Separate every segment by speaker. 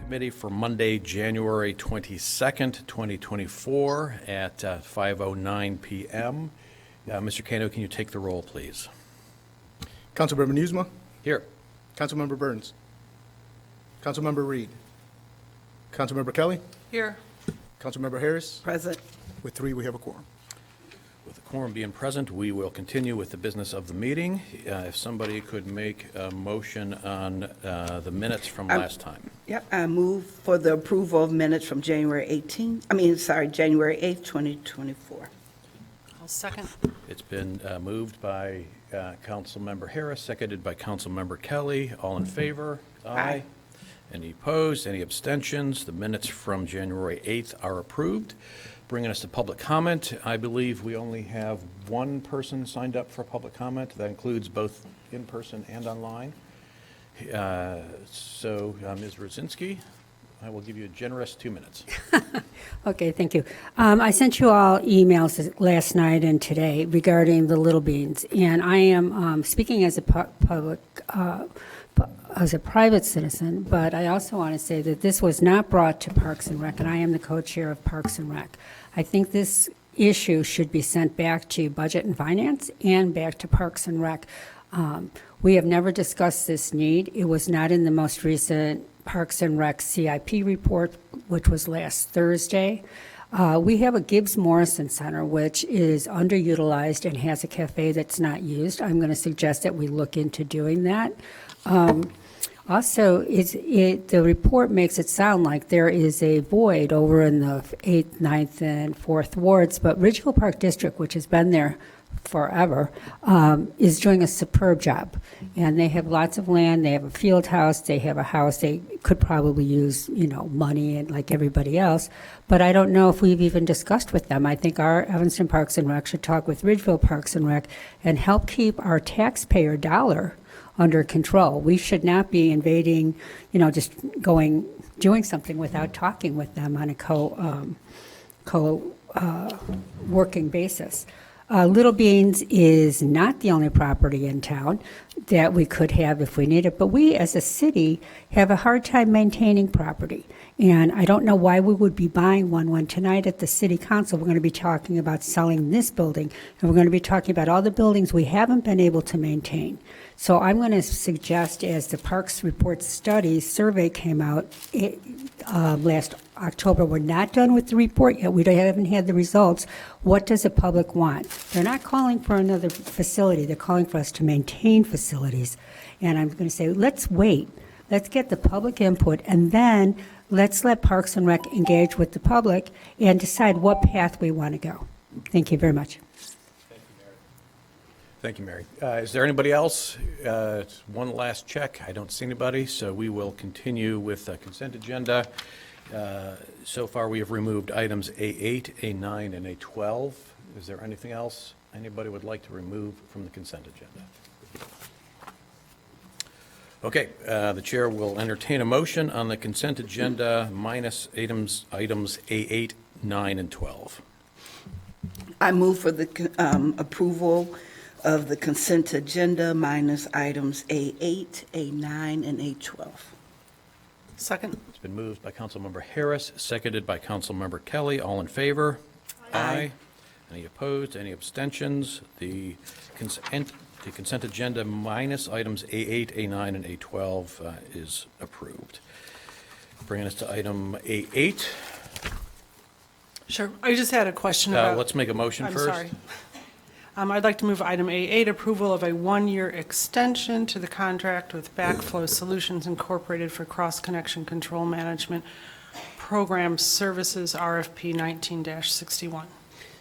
Speaker 1: Committee for Monday, January 22nd, 2024 at 5:09 p.m. Mr. Kano, can you take the roll, please?
Speaker 2: Councilmember Newsma.
Speaker 1: Here.
Speaker 2: Councilmember Burns. Councilmember Reed. Councilmember Kelly.
Speaker 3: Here.
Speaker 2: Councilmember Harris.
Speaker 3: Present.
Speaker 2: With 3, we have a quorum.
Speaker 1: With the quorum being present, we will continue with the business of the meeting. If somebody could make a motion on the minutes from last time.
Speaker 4: Yep, I move for the approval of minutes from January 8th, 2024.
Speaker 3: I'll second.
Speaker 1: It's been moved by Councilmember Harris, seconded by Councilmember Kelly. All in favor?
Speaker 4: Aye.
Speaker 1: Any opposed? Any abstentions? The minutes from January 8th are approved. Bringing us to public comment, I believe we only have one person signed up for public comment. That includes both in person and online. So, Ms. Rudzinski, I will give you a generous 2 minutes.
Speaker 5: Okay, thank you. I sent you all emails last night and today regarding the Little Beans, and I am speaking as a as a private citizen, but I also want to say that this was not brought to Parks and Rec, and I am the co-chair of Parks and Rec. I think this issue should be sent back to Budget and Finance and back to Parks and Rec. We have never discussed this need. It was not in the most recent Parks and Rec CIP report, which was last Thursday. We have a Gibbs Morrison Center, which is underutilized and has a cafe that's not used. I'm going to suggest that we look into doing that. Also, the report makes it sound like there is a void over in the 8th, 9th, and 4th wards, but Ridgeville Park District, which has been there forever, is doing a superb job. And they have lots of land, they have a field house, they have a house, they could probably use, money and like everybody else. But I don't know if we've even discussed with them. I think our Evanston Parks and Rec should talk with Ridgeville Parks and Rec and help keep our taxpayer dollar under control. We should not be invading, just doing something without talking with them on a working basis. Little Beans is not the only property in town that we could have if we need it, but we as a city have a hard time maintaining property. And I don't know why we would be buying one when tonight at the city council, we're going to be talking about selling this building, and we're going to be talking about all the buildings we haven't been able to maintain. So I'm going to suggest, as the Parks Report Study survey came out last October, we're not done with the report yet. We haven't had the results. What does the public want? They're not calling for another facility. They're calling for us to maintain facilities. And I'm going to say, let's wait. Let's get the public input, and then let's let Parks and Rec engage with the public and decide what path we want to go. Thank you very much.
Speaker 1: Thank you, Mary. Is there anybody else? One last check. I don't see anybody, so we will continue with the consent agenda. So far, we have removed items A8, A9, and A12. Is there anything else anybody would like to remove from the consent agenda? Okay, the chair will entertain a motion on the consent agenda minus items A8, 9, and 12.
Speaker 4: I move for the approval of the consent agenda minus items A8, A9, and A12.
Speaker 3: Second.
Speaker 1: It's been moved by Councilmember Harris, seconded by Councilmember Kelly. All in favor? Aye. Any opposed? Any abstentions? The consent agenda minus items A8, A9, and A12 is approved. Bringing us to item A8.
Speaker 3: Sure. I just had a question about.
Speaker 1: Let's make a motion first.
Speaker 3: I'm sorry. I'd like to move item A8, approval of a 1-year extension to the contract with Backflow Solutions Incorporated for cross-connection control management program services, RFP 19-61.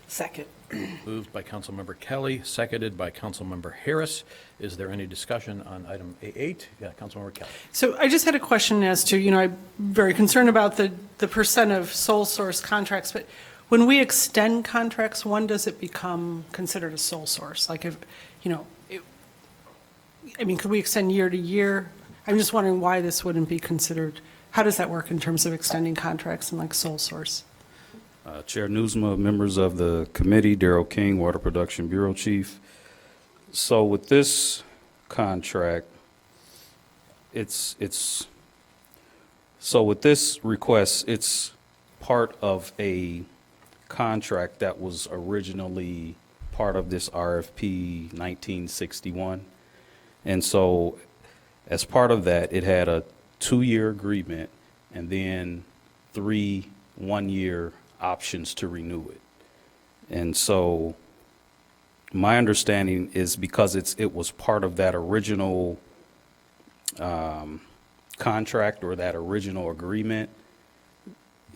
Speaker 4: Second.
Speaker 1: Moved by Councilmember Kelly, seconded by Councilmember Harris. Is there any discussion on item A8? Yeah, Councilmember Kelly.
Speaker 3: So I just had a question as to, I'm very concerned about the percent of sole source contracts, but when we extend contracts, when does it become considered a sole source? Like if, could we extend year to year? I'm just wondering why this wouldn't be considered. How does that work in terms of extending contracts and like sole source?
Speaker 6: Chair Newsma, members of the committee, Darrell King, Water Production Bureau Chief. So with this contract, it's So with this request, it's part of a contract that was originally part of this RFP 1961. And so as part of that, it had a 2-year agreement and then 3 one-year options to renew it. And so my understanding is because it was part of that original contract or that original agreement,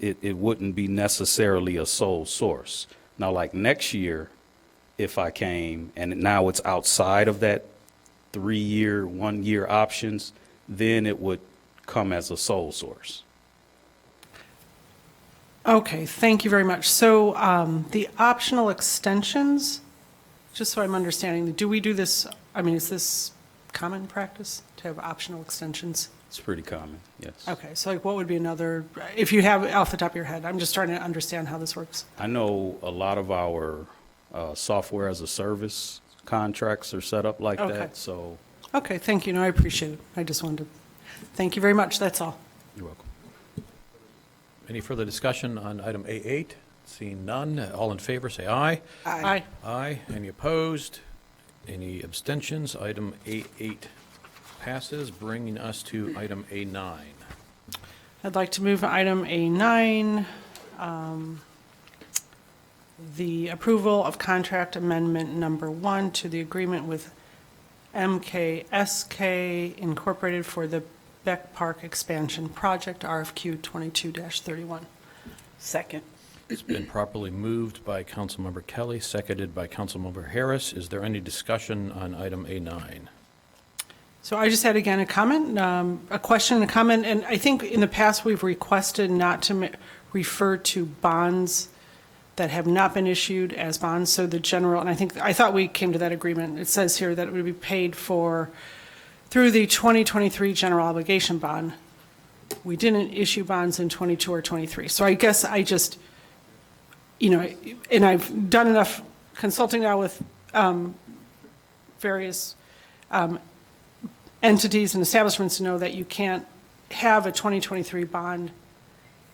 Speaker 6: it wouldn't be necessarily a sole source. Now, like next year, if I came and now it's outside of that 3-year, 1-year options, then it would come as a sole source.
Speaker 3: Okay, thank you very much. So the optional extensions, just so I'm understanding, do we do this, I mean, is this common practice to have optional extensions?
Speaker 6: It's pretty common, yes.
Speaker 3: Okay, so like what would be another, if you have it off the top of your head, I'm just trying to understand how this works.
Speaker 6: I know a lot of our software as a service contracts are set up like
Speaker 3: Okay.
Speaker 6: that, so
Speaker 3: Okay, thank you, no, I appreciate it. I just wanted to, thank you very much, that's all.
Speaker 6: you're welcome.
Speaker 1: Any further discussion on item A8? Seeing none, all in favor, say aye.
Speaker 3: Aye.
Speaker 1: Aye. Any opposed? Any abstentions? Item A8 passes, bringing us to item A9.
Speaker 3: I'd like to move item A9, the approval of contract amendment number 1 to the agreement with MKSK Incorporated for the Beck Park Expansion Project, RFQ 22-31.
Speaker 4: Second.
Speaker 1: It's been properly moved by Councilmember Kelly, seconded by Councilmember Harris. Is there any discussion on item A9?
Speaker 3: So I just had, again, a comment, a question and a comment, and I think in the past, we've requested not to refer to bonds that have not been issued as bonds, so the general, and I thought we came to that agreement. It says here that it would be paid for through the 2023 general obligation bond. We didn't issue bonds in 22 or 23. So I guess I just, you know, and I've done enough consulting now with various entities and establishments to know that you can't have a 2023 bond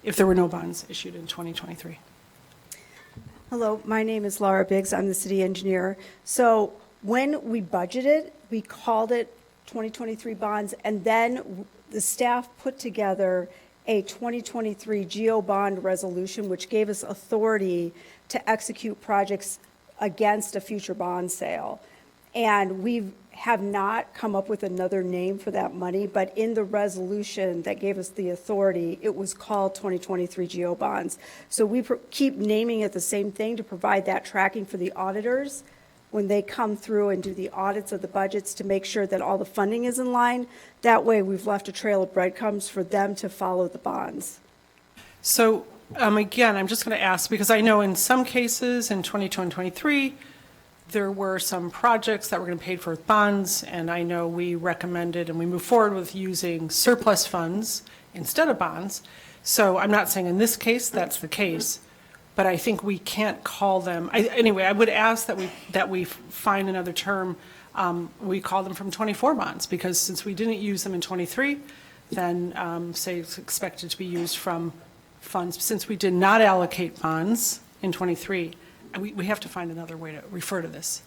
Speaker 3: if there were no bonds issued in 2023.
Speaker 7: Hello, my name is Laura Biggs. I'm the city engineer. So when we budgeted, we called it 2023 bonds, and then the staff put together a 2023 GO bond resolution, which gave us authority to execute projects against a future bond sale. And we have not come up with another name for that money, but in the resolution that gave us the authority, it was called 2023 GO bonds. So we keep naming it the same thing to provide that tracking for the auditors when they come through and do the audits of the budgets to make sure that all the funding is in line. That way, we've left a trail of breadcrumbs for them to follow the bonds.
Speaker 3: So again, I'm just going to ask, because I know in some cases in 22 and 23, there were some projects that were going to be paid for with bonds, and I know we recommended and we moved forward with using surplus funds instead of bonds. So I'm not saying in this case that's the case, but I think we can't call them, anyway, I would ask that we find another term. We call them from 24 bonds, because since we didn't use them in 23, then say it's expected to be used from funds. Since we did not allocate bonds in 23, we have to find another way to refer to this,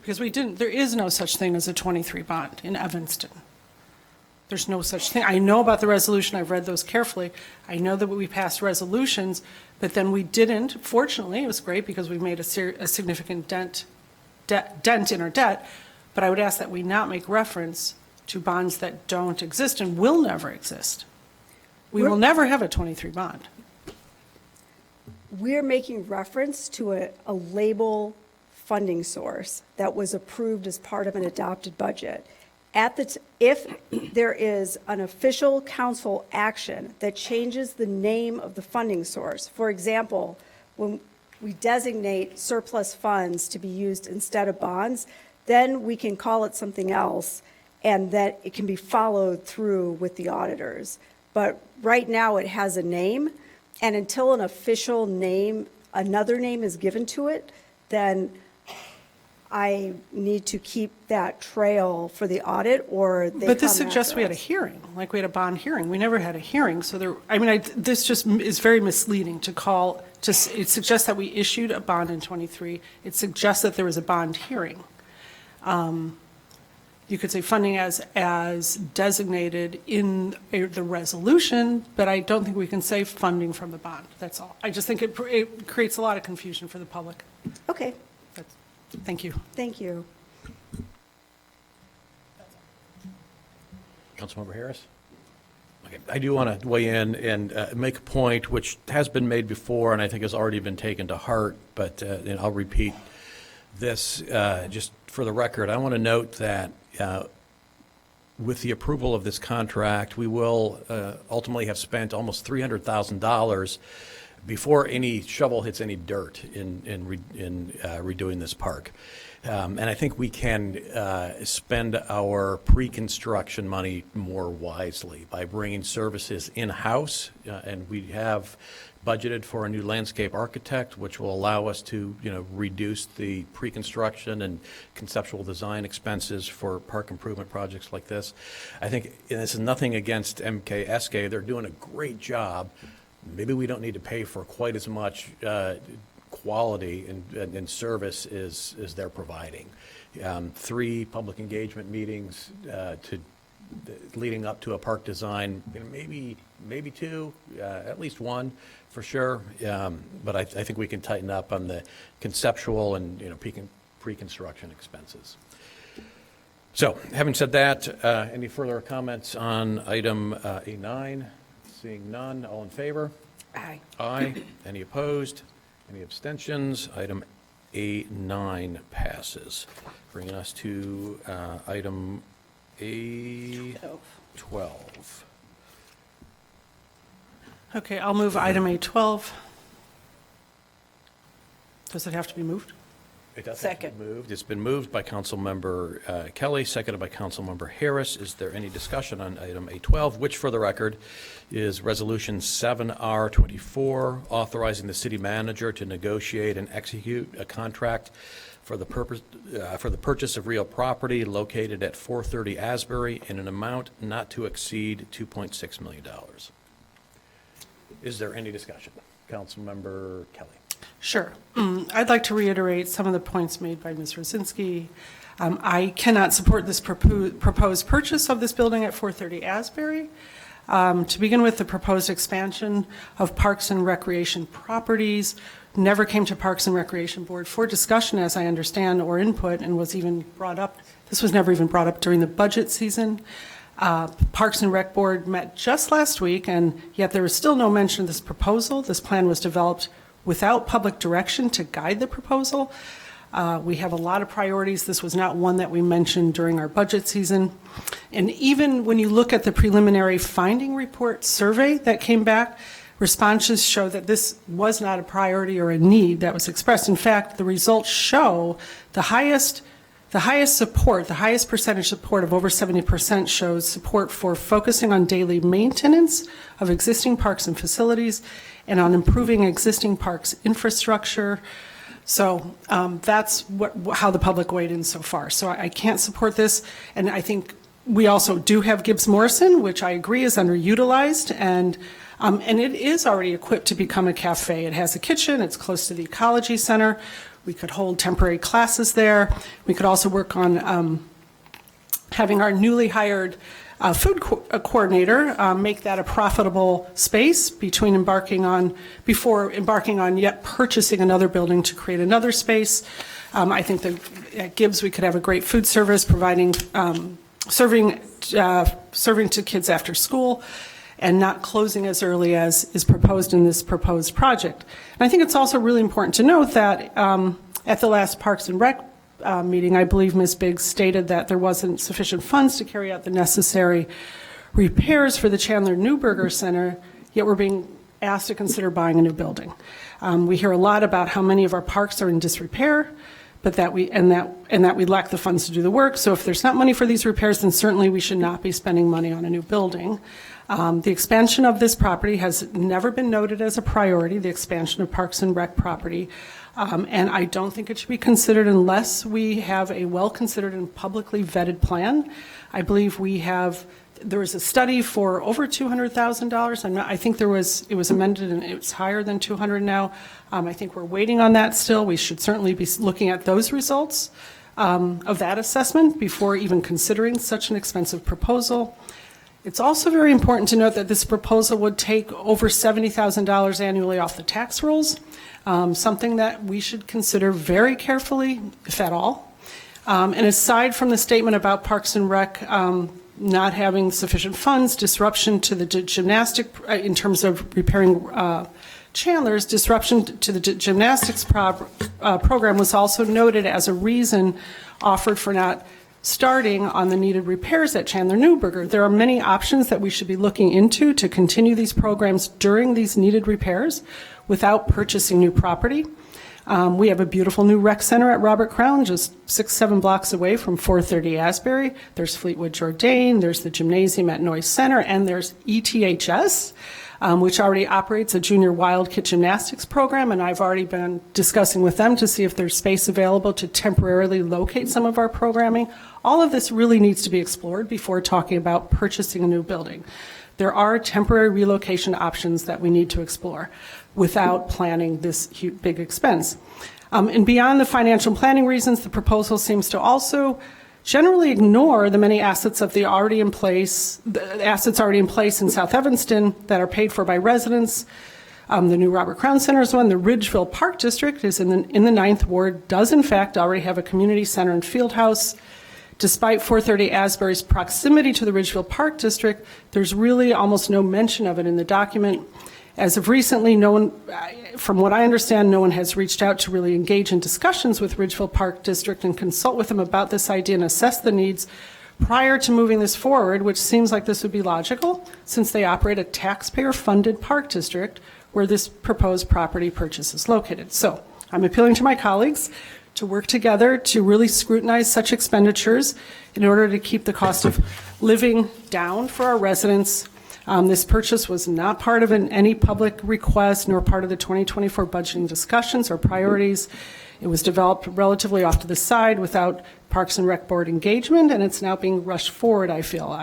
Speaker 3: because there is no such thing as a 23 bond in Evanston. There's no such thing. I know about the resolution. I've read those carefully. I know that we passed resolutions, but then we didn't. Fortunately, it was great because we made a significant dent in our debt, but I would ask that we not make reference to bonds that don't exist and will never exist. We will never have a 23 bond.
Speaker 7: We're making reference to a label funding source that was approved as part of an adopted budget. If there is an official council action that changes the name of the funding source, for example, when we designate surplus funds to be used instead of bonds, then we can call it something else, and that it can be followed through with the auditors. But right now, it has a name, and until an official name, another name is given to it, then I need to keep that trail for the audit, or they
Speaker 3: But this
Speaker 7: come
Speaker 3: suggests
Speaker 7: after
Speaker 3: we had a
Speaker 7: us?
Speaker 3: hearing, like we had a bond hearing. We never had a hearing, so there, I mean, this just is very misleading to call, it suggests that we issued a bond in '23. It suggests that there was a bond hearing. You could say funding as designated in the resolution, but I don't think we can say funding from the bond, that's all. I just think it creates a lot of confusion for the public.
Speaker 7: Okay,
Speaker 3: Thank you.
Speaker 7: thank you.
Speaker 1: Councilmember Harris? Okay, I do want to weigh in and make a point which has been made before and I think has already been taken to heart, but and I'll repeat this just for the record. I want to note that with the approval of this contract, we will ultimately have spent almost $300,000 before any shovel hits any dirt in redoing this park. And I think we can spend our pre-construction money more wisely by bringing services in-house, and we have budgeted for a new landscape architect, which will allow us to, reduce the pre-construction and conceptual design expenses for park improvement projects like this. I think, and this is nothing against MKSK, they're doing a great job. Maybe we don't need to pay for quite as much quality and service as they're providing. 3 public engagement meetings leading up to a park design, maybe 2, at least 1 for sure. But I think we can tighten up on the conceptual and pre-construction expenses. So, having said that, any further comments on item A9? Seeing none, all in favor?
Speaker 4: Aye.
Speaker 1: Aye. Any opposed? Any abstentions? Item A9 passes. Bringing us to item A12.
Speaker 3: Okay, I'll move item A12. Does it have to be moved?
Speaker 1: It does have to be moved. It's been moved by Councilmember Kelly, seconded by Councilmember Harris. Is there any discussion on item A12, which, for the record, is Resolution 7R24, authorizing the city manager to negotiate and execute a contract for the purchase of real property located at 430 Asbury in an amount not to exceed $2.6 million. Is there any discussion? Councilmember Kelly.
Speaker 3: Sure. I'd like to reiterate some of the points made by Ms. Rosinski. I cannot support this proposed purchase of this building at 430 Asbury. To begin with, the proposed expansion of Parks and Recreation properties never came to Parks and Recreation Board for discussion, as I understand, or input, and was even brought up. This was never even brought up during the budget season. Parks and Rec Board met just last week, and yet there was still no mention of this proposal. This plan was developed without public direction to guide the proposal. We have a lot of priorities. This was not one that we mentioned during our budget season. And even when you look at the preliminary finding report survey that came back, responses show that this was not a priority or a need that was expressed. In fact, the results show the highest support, the highest percentage support of over 70% shows support for focusing on daily maintenance of existing parks and facilities and on improving existing parks infrastructure. So that's how the public weighed in so far. So I can't support this, and I think we also do have Gibbs Morrison, which I agree is underutilized, and it is already equipped to become a cafe. It has a kitchen, it's close to the Ecology Center. We could hold temporary classes there. We could also work on having our newly hired food coordinator make that a profitable space before embarking on yet purchasing another building to create another space. I think that at Gibbs we could have a great food service providing, serving to kids after school and not closing as early as is proposed in this proposed project. And I think it's also really important to note that at the last Parks and Rec meeting, I believe Ms. Biggs stated that there wasn't sufficient funds to carry out the necessary repairs for the Chandler Neuberger Center, yet we're being asked to consider buying a new building. We hear a lot about how many of our parks are in disrepair, but that we lack the funds to do the work. So if there's not money for these repairs, then certainly we should not be spending money on a new building. The expansion of this property has never been noted as a priority, the expansion of Parks and Rec property. And I don't think it should be considered unless we have a well-considered and publicly vetted plan. I believe there was a study for over $200,000. I think it was amended and it's higher than 200 now. I think we're waiting on that still. We should certainly be looking at those results of that assessment before even considering such an expensive proposal. It's also very important to note that this proposal would take over $70,000 annually off the tax rolls, something that we should consider very carefully, if at all. And aside from the statement about Parks and Rec not having sufficient funds, disruption to the gymnastic, in terms of repairing Chandler's, disruption to the gymnastics program was also noted as a reason offered for not starting on the needed repairs at Chandler Newberger. There are many options that we should be looking into to continue these programs during these needed repairs without purchasing new property. We have a beautiful new rec center at Robert Crown, just 6-7 blocks away from 430 Asbury. There's Fleetwood Jourdain, there's the gymnasium at Noyes Center, and there's ETHS, which already operates a junior wild kit gymnastics program, and I've already been discussing with them to see if there's space available to temporarily locate some of our programming. All of this really needs to be explored before talking about purchasing a new building. There are temporary relocation options that we need to explore without planning this big expense. And beyond the financial planning reasons, the proposal seems to also generally ignore the many assets already in place in South Evanston that are paid for by residents. The new Robert Crown Center is one. The Ridgeville Park District is in the 9th Ward, does in fact already have a community center and field house. Despite 430 Asbury's proximity to the Ridgeville Park District, there's really almost no mention of it in the document. As of recently, from what I understand, no one has reached out to really engage in discussions with Ridgeville Park District and consult with them about this idea and assess the needs prior to moving this forward, which seems like this would be logical since they operate a taxpayer-funded park district where this proposed property purchase is located. So I'm appealing to my colleagues to work together to really scrutinize such expenditures in order to keep the cost of living down for our residents. This purchase was not part of any public request nor part of the 2024 budgeting discussions or priorities. It was developed relatively off to the side without Parks and Rec Board engagement, and it's now being rushed forward, I feel.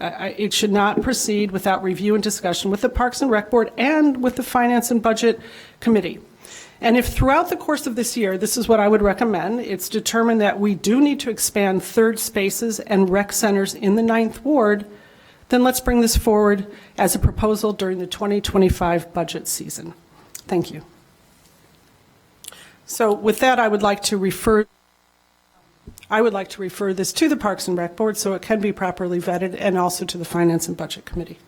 Speaker 3: It should not proceed without review and discussion with the Parks and Rec Board and with the Finance and Budget Committee. And if throughout the course of this year, this is what I would recommend, it's determined that we do need to expand third spaces and rec centers in the 9th Ward, then let's bring this forward as a proposal during the 2025 budget season. Thank you. So with that, I would like to refer this to the Parks and Rec Board so it can be properly vetted, and also to the Finance and Budget Committee.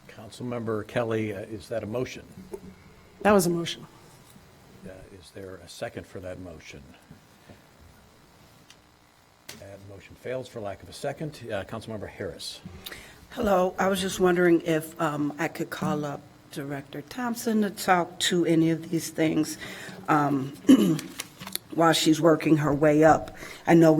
Speaker 1: Councilmember Kelly, is that a motion?
Speaker 3: That was a motion.
Speaker 1: Is there a second for that motion? That motion fails for lack of a second. Councilmember Harris.
Speaker 4: Hello, I was just wondering if I could call up Director Thompson to talk to any of these things while she's working her way up. I know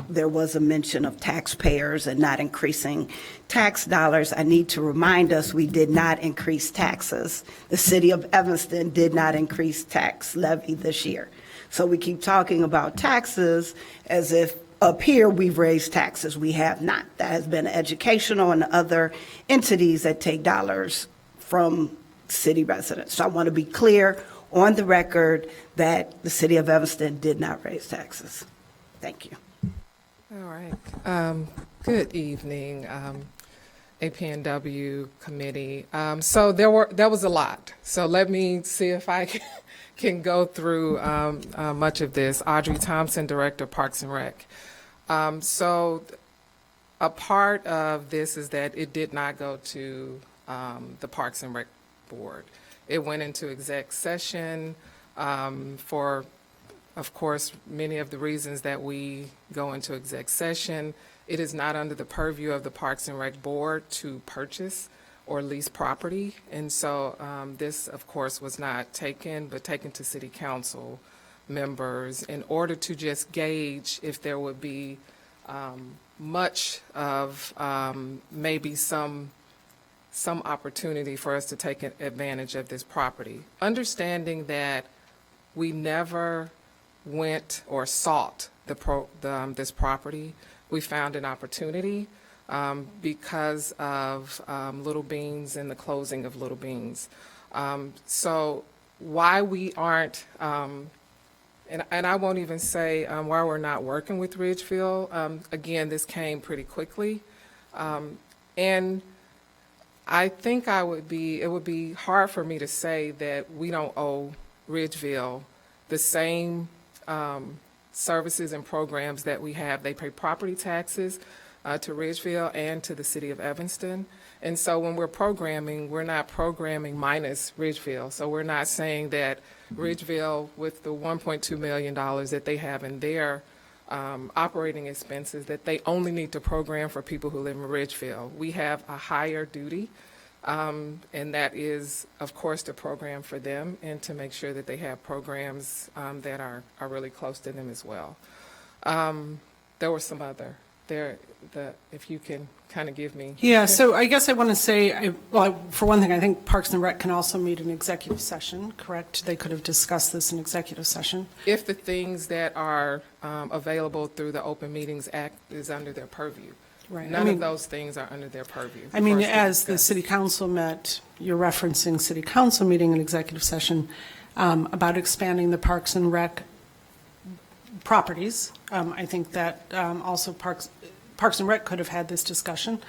Speaker 4: there was a mention of taxpayers and not increasing tax dollars. I need to remind us we did not increase taxes. The city of Evanston did not increase tax levy this year. So we keep talking about taxes as if up here we've raised taxes. We have not. That has been educational and other entities that take dollars from city residents. So I want to be clear on the record that the city of Evanston did not raise taxes. Thank you.
Speaker 8: All right. Good evening, APNW committee. So there was a lot. So let me see if I can go through much of this. Audrey Thompson, Director, Parks and Rec. So a part of this is that it did not go to the Parks and Rec Board. It went into exec session for, of course, many of the reasons that we go into exec session. It is not under the purview of the Parks and Rec Board to purchase or lease property. And so this, of course, was not taken, but taken to city council members in order to just gauge if there would be much of maybe some opportunity for us to take advantage of this property. Understanding that we never went or sought this property, we found an opportunity because of Little Beans and the closing of Little Beans. So why we aren't, and I won't even say why we're not working with Ridgeville. Again, this came pretty quickly. And I think it would be hard for me to say that we don't owe Ridgeville the same services and programs that we have. They pay property taxes to Ridgeville and to the city of Evanston. And so when we're programming, we're not programming minus Ridgeville. So we're not saying that Ridgeville, with the $1.2 million that they have in their operating expenses, that they only need to program for people who live in Ridgeville. We have a higher duty, and that is, of course, to program for them and to make sure that they have programs that are really close to them as well. There were some other, if you can kind of give me.
Speaker 3: Yeah, so I guess I want to say, well, for one thing, I think Parks and Rec can also meet in executive session, correct? They could have discussed this in executive session.
Speaker 8: If the things that are available through the Open Meetings Act is under their purview.
Speaker 3: Right.
Speaker 8: None of those things are under their purview.
Speaker 3: I mean,
Speaker 8: for us to
Speaker 3: as the
Speaker 8: discuss.
Speaker 3: city council met, you're referencing city council meeting in executive session about expanding the Parks and Rec properties. I think that also Parks and Rec could have had this discussion.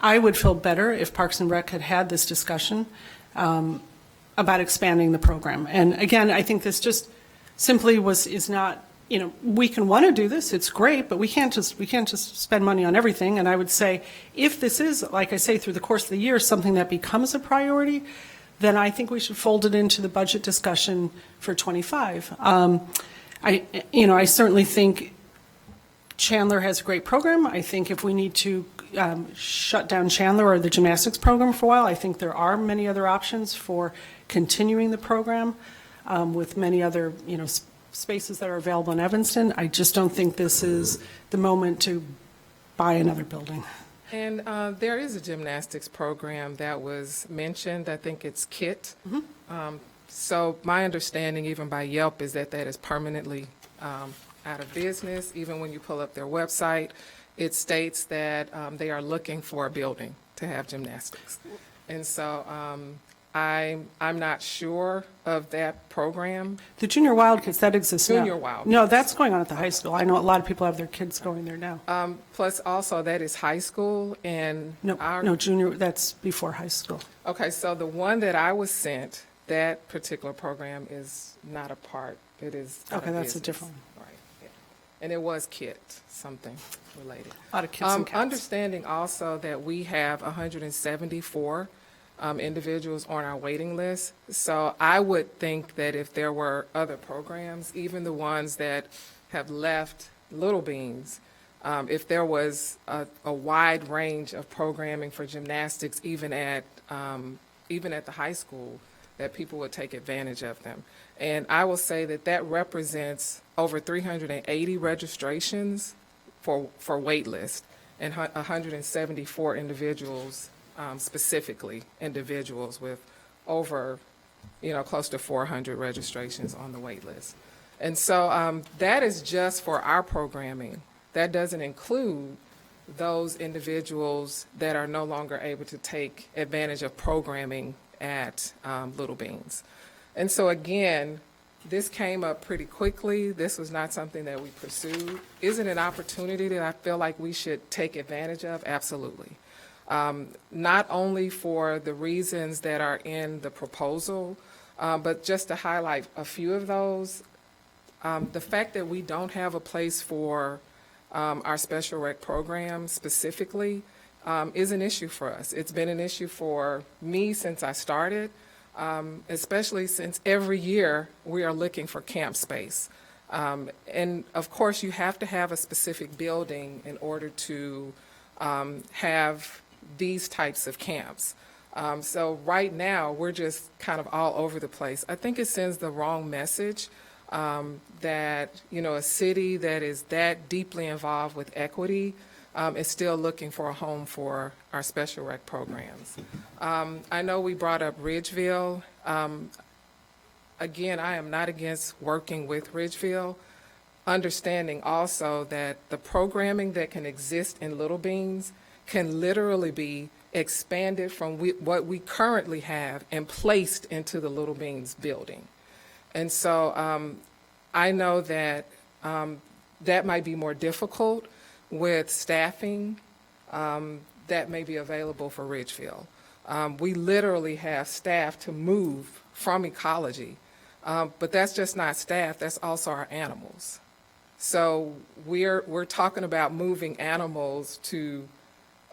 Speaker 3: I would feel better if Parks and Rec had had this discussion about expanding the program. And again, I think this just simply is not, we can want to do this, it's great, but we can't just spend money on everything. And I would say, if this is, like I say, through the course of the year, something that becomes a priority, then I think we should fold it into the budget discussion for '25. I certainly think Chandler has a great program. I think if we need to shut down Chandler or the gymnastics program for a while, I think there are many other options for continuing the program with many other, spaces that are available in Evanston. I just don't think this is the moment to buy another building.
Speaker 8: And there is a gymnastics program that was mentioned. I think it's KIT. So my understanding, even by Yelp, is that is permanently out of business. Even when you pull up their website, it states that they are looking for a building to have gymnastics. And so I'm not sure of that program.
Speaker 3: The Junior Wildcats, that exists now.
Speaker 8: Junior Wildcats.
Speaker 3: No, that's going on at the high school. I know a lot of people have their kids going there now.
Speaker 8: Plus also that is high school and
Speaker 3: No, junior, that's before high school.
Speaker 8: Okay, so the one that I was sent, that particular program is not a part. It is out
Speaker 3: Okay,
Speaker 8: of
Speaker 3: that's a
Speaker 8: business.
Speaker 3: different one.
Speaker 8: Right, yeah. And it was KIT, something related.
Speaker 3: A lot of kids and cats.
Speaker 8: Understanding also that we have 174 individuals on our waiting list. So I would think that if there were other programs, even the ones that have left Little Beans, if there was a wide range of programming for gymnastics, even at the high school, that people would take advantage of them. And I will say that represents over 380 registrations for wait list and 174 individuals, specifically individuals with over, close to 400 registrations on the wait list. And so that is just for our programming. That doesn't include those individuals that are no longer able to take advantage of programming at Little Beans. And so again, this came up pretty quickly. This was not something that we pursued. Is it an opportunity that I feel like we should take advantage of? Absolutely. Not only for the reasons that are in the proposal, but just to highlight a few of those. The fact that we don't have a place for our special rec program specifically is an issue for us. It's been an issue for me since I started, especially since every year we are looking for camp space. And of course, you have to have a specific building in order to have these types of camps. So right now, we're just kind of all over the place. I think it sends the wrong message that, you know, a city that is that deeply involved with equity is still looking for a home for our special rec programs. I know we brought up Ridgeville. Again, I am not against working with Ridgeville, understanding also that the programming that can exist in Little Beans can literally be expanded from what we currently have and placed into the Little Beans building. And so I know that that might be more difficult with staffing that may be available for Ridgeville. We literally have staff to move from ecology, but that's just not staff, that's also our animals. So we're talking about moving animals to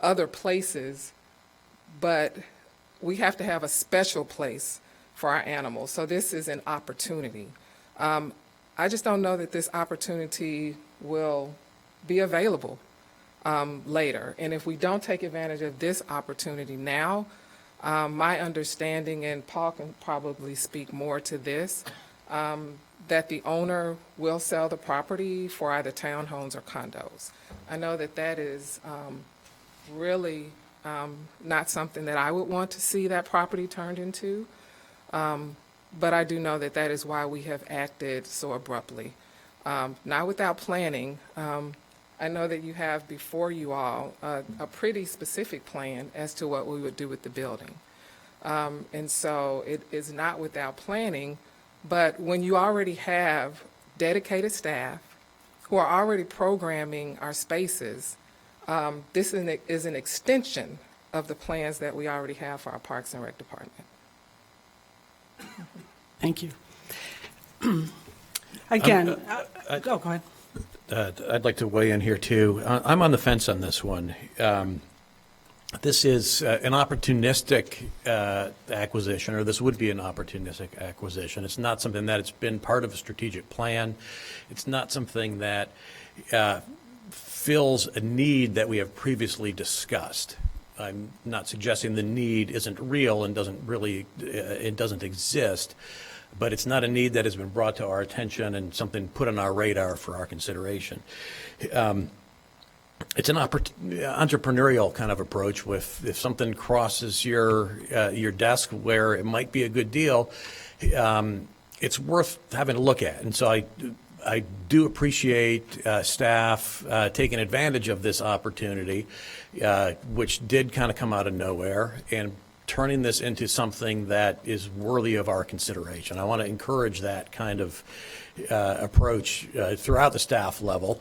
Speaker 8: other places, but we have to have a special place for our animals. So this is an opportunity. I just don't know that this opportunity will be available later. And if we don't take advantage of this opportunity now, my understanding, and Paul can probably speak more to this, that the owner will sell the property for either townhomes or condos. I know that that is really not something that I would want to see that property turned into, but I do know that that is why we have acted so abruptly. Not without planning. I know that you have before you all a pretty specific plan as to what we would do with the building. And so it is not without planning, but when you already have dedicated staff who are already programming our spaces, this is an extension of the plans that we already have for our Parks and Rec department.
Speaker 3: Thank you. Again, go ahead.
Speaker 1: I'd like to weigh in here, too. I'm on the fence on this one. This is an opportunistic acquisition, or this would be an opportunistic acquisition. It's not something that it's been part of a strategic plan. It's not something that fills a need that we have previously discussed. I'm not suggesting the need isn't real and it doesn't exist, but it's not a need that has been brought to our attention and something put on our radar for our consideration. It's an entrepreneurial kind of approach. If something crosses your desk where it might be a good deal, it's worth having a look at. And so I do appreciate staff taking advantage of this opportunity, which did kind of come out of nowhere, and turning this into something that is worthy of our consideration. I want to encourage that kind of approach throughout the staff level.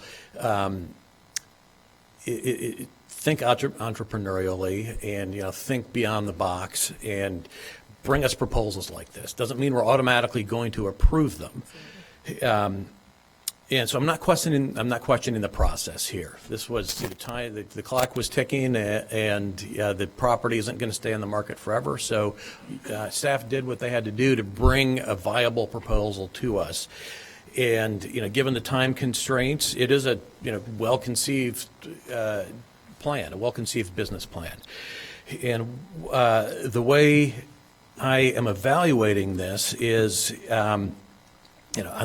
Speaker 1: Think entrepreneurially, and think beyond the box, and bring us proposals like this. Doesn't mean we're automatically going to approve them. And so I'm not questioning the process here. This was the time, the clock was ticking, and the property isn't going to stay on the market forever. So staff did what they had to do to bring a viable proposal to us. And given the time constraints, it is a well-conceived plan, a well-conceived business plan. And the way I am evaluating this is, on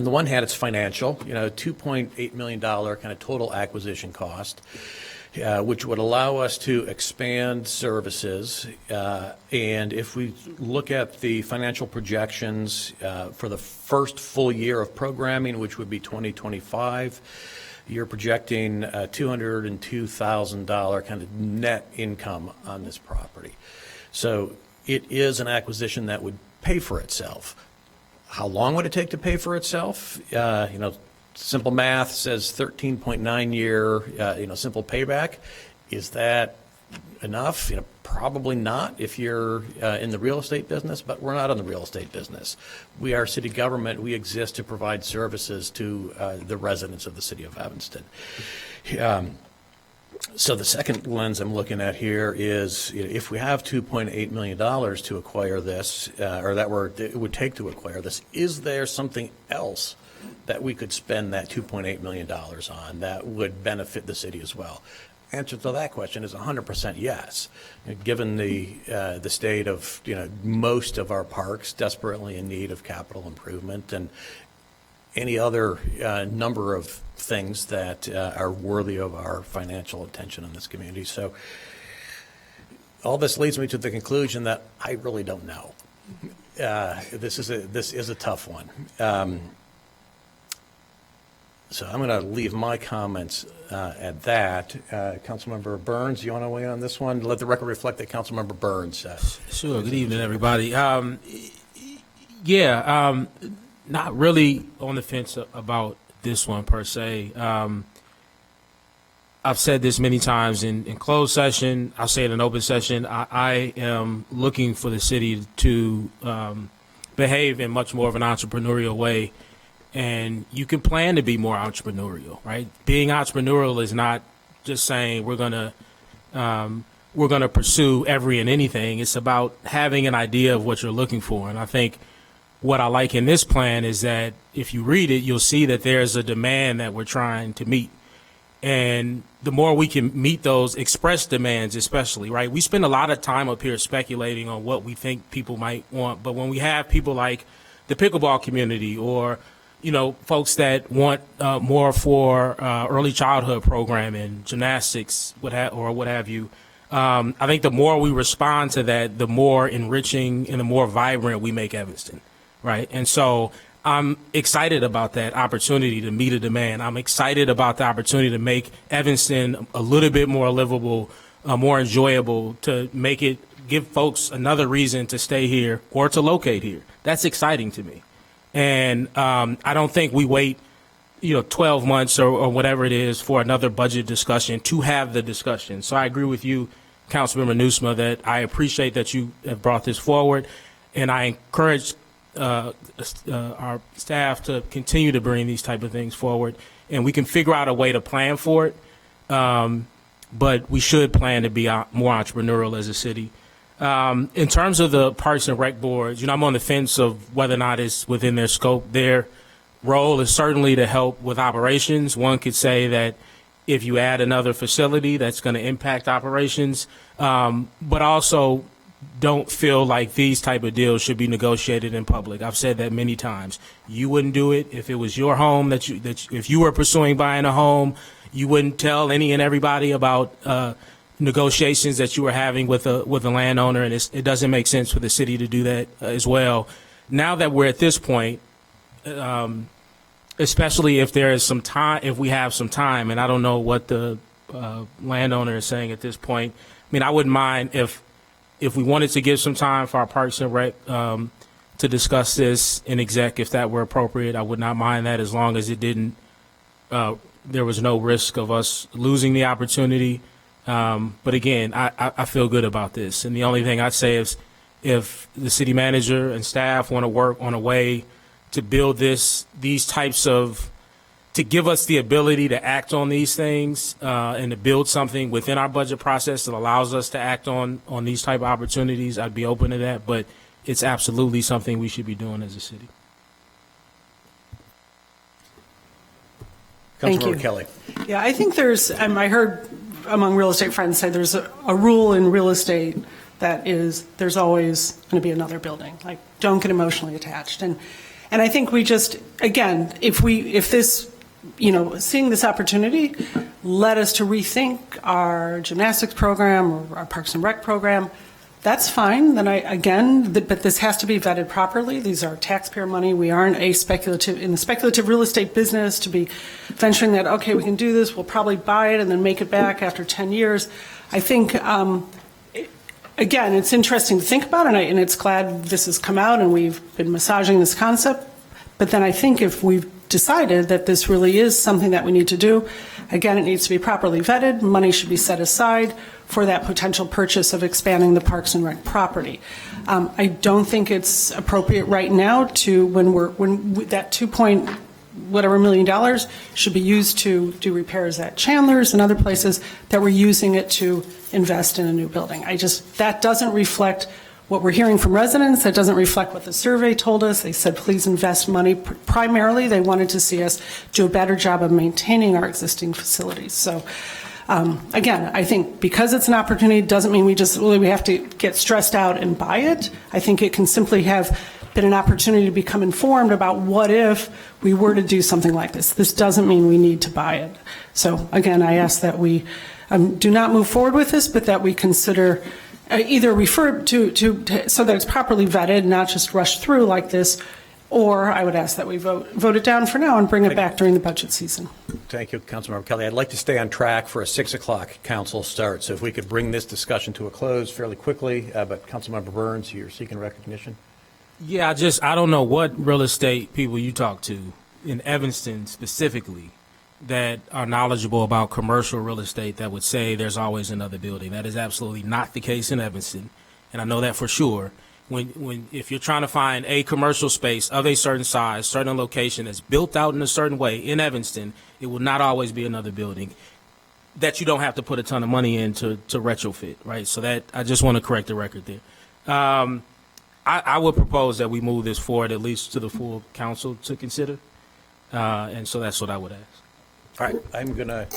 Speaker 1: the one hand, it's financial. $2.8 million kind of total acquisition cost, which would allow us to expand services. And if we look at the financial projections for the first full year of programming, which would be 2025, you're projecting $202,000 kind of net income on this property. So it is an acquisition that would pay for itself. How long would it take to pay for itself? Simple math says 13.9 year, simple payback. Is that enough? Probably not if you're in the real estate business, but we're not in the real estate business. We are city government. We exist to provide services to the residents of the city of Evanston. So the second lens I'm looking at here is, if we have $2.8 million to acquire this, or it would take to acquire this, is there something else that we could spend that $2.8 million on that would benefit the city as well? answer to that question is 100% yes. Given the state of, most of our parks desperately in need of capital improvement and any other number of things that are worthy of our financial attention in this community. So all this leads me to the conclusion that I really don't know. This is a tough one. So I'm going to leave my comments at that. Councilmember Burns, you want to weigh in on this one? Let the record reflect that Councilmember Burns.
Speaker 9: Sure. Good evening, everybody. Not really on the fence about this one per se. I've said this many times in closed session. I'll say it in open session. I am looking for the city to behave in much more of an entrepreneurial way. And you can plan to be more entrepreneurial, right? Being entrepreneurial is not just saying we're gonna pursue every and anything. It's about having an idea of what you're looking for. And I think what I like in this plan is that if you read it, you'll see that there's a demand that we're trying to meet. And the more we can meet those express demands, especially, right? We spend a lot of time up here speculating on what we think people might want. But when we have people like the pickleball community or folks that want more for early childhood programming, gymnastics, what have you. I think the more we respond to that, the more enriching and the more vibrant we make Evanston, right? And so I'm excited about that opportunity to meet a demand. I'm excited about the opportunity to make Evanston a little bit more livable, more enjoyable, to make it give folks another reason to stay here or to locate here. That's exciting to me. And I don't think we wait, 12 months or whatever it is for another budget discussion to have the discussion. So I agree with you, Councilmember Nusma, that I appreciate that you have brought this forward. And I encourage our staff to continue to bring these type of things forward. And we can figure out a way to plan for it. But we should plan to be more entrepreneurial as a city. In terms of the Parks and Rec boards, I'm on the fence of whether or not it's within their scope. Their role is certainly to help with operations. One could say that if you add another facility, that's going to impact operations, but also don't feel like these type of deals should be negotiated in public. I've said that many times. You wouldn't do it if it was your home, if you were pursuing buying a home, you wouldn't tell any and everybody about negotiations that you were having with a landowner, and it doesn't make sense for the city to do that as well. Now that we're at this point, especially if there is some time, if we have some time, and I don't know what the landowner is saying at this point. I mean, I wouldn't mind if we wanted to give some time for our Parks and Rec to discuss this in exec, if that were appropriate. I would not mind that, as long as it didn't. There was no risk of us losing the opportunity. But again, I feel good about this. And the only thing I'd say is if the city manager and staff want to work on a way to build these types of, to give us the ability to act on these things and to build something within our budget process that allows us to act on these type of opportunities, I'd be open to that. But it's absolutely something we should be doing as a city.
Speaker 3: Thank you.
Speaker 1: Councilmember Kelly.
Speaker 3: Yeah, I think I heard among real estate friends say there's a rule in real estate that is there's always going to be another building. Like, don't get emotionally attached. And I think we just, again, if this, seeing this opportunity led us to rethink our gymnastics program or our Parks and Rec program, that's fine. Then but this has to be vetted properly. These are taxpayer money. We aren't in the speculative real estate business to be venturing that, okay, we can do this, we'll probably buy it and then make it back after 10 years. I think, again, it's interesting to think about, and it's glad this has come out and we've been massaging this concept. But then I think if we've decided that this really is something that we need to do, again, it needs to be properly vetted. Money should be set aside for that potential purchase of expanding the Parks and Rec property. I don't think it's appropriate right now to, when that $2 million should be used to do repairs at Chandler's and other places, that we're using it to invest in a new building. That doesn't reflect what we're hearing from residents. That doesn't reflect what the survey told us. They said, please invest money. Primarily, they wanted to see us do a better job of maintaining our existing facilities. So Again, I think because it's an opportunity, doesn't mean we have to get stressed out and buy it. I think it can simply have been an opportunity to become informed about what if we were to do something like this. This doesn't mean we need to buy it. So again, I ask that we do not move forward with this, but that we consider either refer to so that it's properly vetted, not just rushed through like this, or I would ask that we vote it down for now and bring it back during the budget season.
Speaker 1: Thank you, Councilmember Kelly. I'd like to stay on track for a 6 o'clock council start, so if we could bring this discussion to a close fairly quickly. But Councilmember Burns, you're seeking recognition?
Speaker 9: Yeah, I don't know what real estate people you talk to in Evanston specifically that are knowledgeable about commercial real estate that would say there's always another building. That is absolutely not the case in Evanston, and I know that for sure. If you're trying to find a commercial space of a certain size, certain location that's built out in a certain way in Evanston, it will not always be another building that you don't have to put a ton of money in to retrofit, right? So that, I just want to correct the record there. I would propose that we move this forward at least to the full council to consider, and so that's what I would ask.
Speaker 1: All right, I'm gonna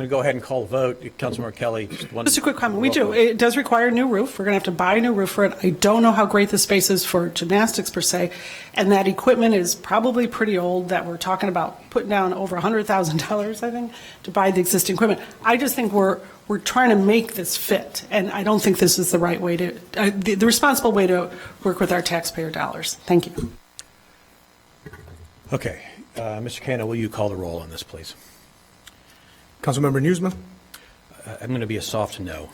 Speaker 1: go ahead and call the vote. Councilmember Kelly,
Speaker 3: Just a quick comment. We do. It does require a new roof. We're going to have to buy a new roof for it. I don't know how great the space is for gymnastics per se, and that equipment is probably pretty old, that we're talking about putting down over $100,000, I think, to buy the existing equipment. I just think we're trying to make this fit, and I don't think this is the right way to, the responsible way to work with our taxpayer dollars. Thank you.
Speaker 1: Okay. Mr. Kano, will you call the roll on this, please?
Speaker 2: Councilmember Newsma.
Speaker 1: I'm going to be a soft no.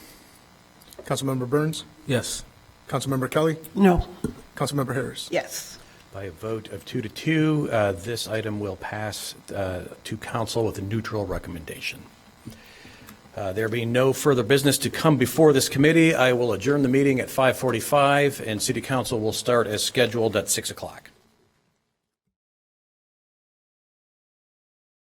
Speaker 2: Councilmember Burns.
Speaker 9: Yes.
Speaker 2: Councilmember Kelly.
Speaker 3: No.
Speaker 2: Councilmember Harris.
Speaker 4: Yes.
Speaker 1: By a vote of 2-2, this item will pass to council with a neutral recommendation. There being no further business to come before this committee, I will adjourn the meeting at 5:45, and City Council will start as scheduled at 6 o'clock.